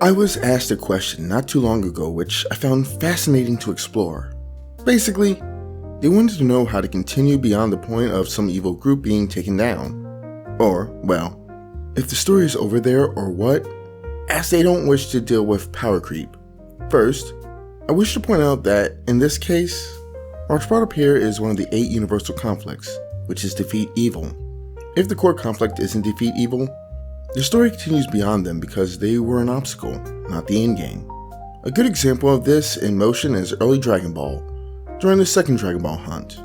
I was asked a question not too long ago which I found fascinating to explore. Basically, they wanted to know how to continue beyond the point of some evil group being taken down. Or, well, if the story is over there or what, as they don't wish to deal with power creep. First, I wish to point out that, in this case, what's brought up here is one of the 8 universal conflicts, which is defeat evil. If the core conflict isn't defeat evil, the story continues beyond them because they were an obstacle, not the endgame. A good example of this in motion is early Dragon Ball, during the second Dragon Ball hunt.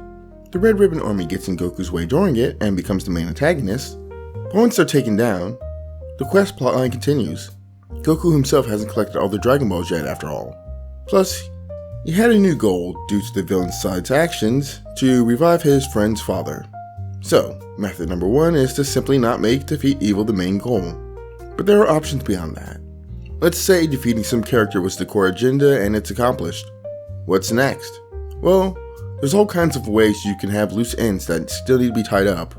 The Red Ribbon Army gets in Goku's way during it and becomes the main antagonist, but once they're taken down, the quest plotline continues. Goku himself hasn't collected all the Dragon Balls yet after all. Plus, he had a new goal due to the villain side's actions to revive his friend's father. So, method number 1 is to simply not make defeat evil the main goal. But there are options beyond that. Let's say defeating some character was the core agenda and it's accomplished. What's next? Well, there's all kinds of ways you can have loose ends that still need to be tied up.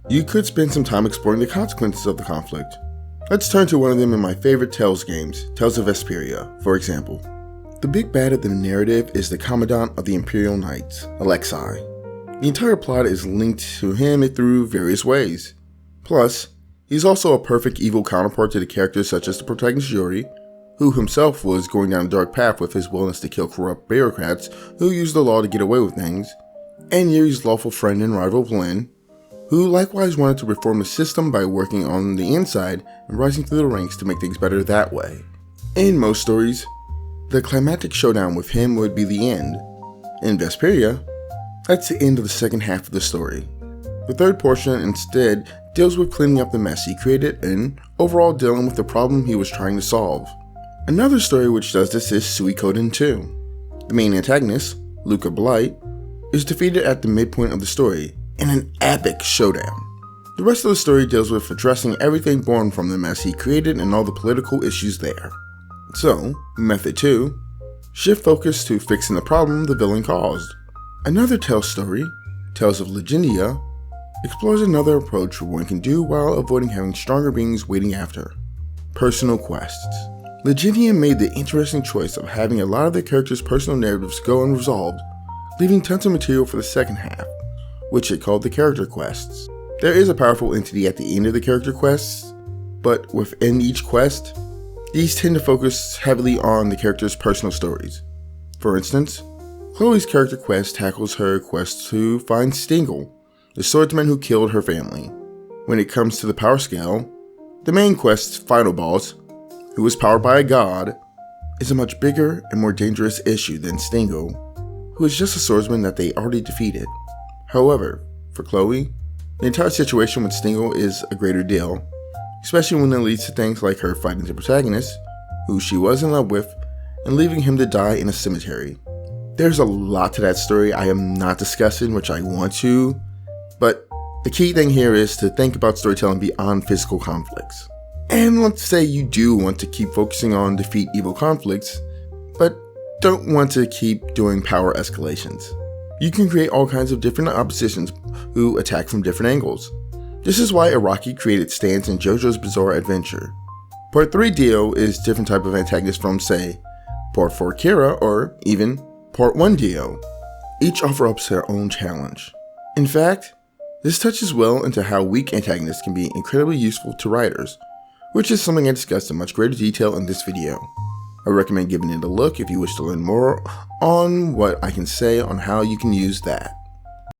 You could spend some time exploring the consequences of the conflict. Let's turn to one of them in my favorite Tales games, Tales of Vesperia, for example. The big bad of the narrative is the Commandant of the Imperial Knights, Alexei. The entire plot is linked to him through various ways. Plus, he's also a perfect evil counterpart to the characters such as the protagonist Yuri, who himself was going down a dark path with his willingness to kill corrupt bureaucrats who use the law to get away with things, and Yuri's lawful friend and rival Blin, who likewise wanted to reform the system by working on the inside and rising through the ranks to make things better that way. In most stories, the climactic showdown with him would be the end. In Vesperia, that's the end of the second half of the story. The third portion instead deals with cleaning up the mess he created and overall dealing with the problem he was trying to solve. Another story which does this is Suikoden 2. The main antagonist, Luca Blight, is defeated at the midpoint of the story in an epic showdown. The rest of the story deals with addressing everything born from the mess he created and all the political issues there. So, method 2, shift focus to fixing the problem the villain caused. Another Tales story, Tales of Legendia, explores another approach one can do while avoiding having stronger beings waiting after. Personal quests. Legendia made the interesting choice of having a lot of the characters' personal narratives go unresolved, leaving tons of material for the second half, which it called the character quests. There is a powerful entity at the end of the character quests, but within each quest, these tend to focus heavily on the character's personal stories. For instance, Chloe's character quest tackles her quest to find Stingle, the swordsman who killed her family. When it comes to the power scale, the main quest's final boss, who is powered by a god, is a much bigger and more dangerous issue than Stingle, who is just a swordsman that they already defeated. However, for Chloe, the entire situation with Stingle is a greater deal, especially when it leads to things like her fighting the protagonist, who she was in love with, and leaving him to die in a cemetery. There's a lot to that story I am not discussing, which I want to, but the key thing here is to think about storytelling beyond physical conflicts. And let's say you do want to keep focusing on defeat evil conflicts, but don't want to keep doing power escalations. You can create all kinds of different oppositions who attack from different angles. This is why Araki created stands in JoJo's Bizarre Adventure. Part 3 Dio is different type of antagonist from, say, Part 4 Kira or even Part 1 Dio. Each offer up their own challenge. In fact, this touches well into how weak antagonists can be incredibly useful to writers, which is something I discussed in much greater detail in this video. I recommend giving it a look if you wish to learn more on what I can say on how you can use that.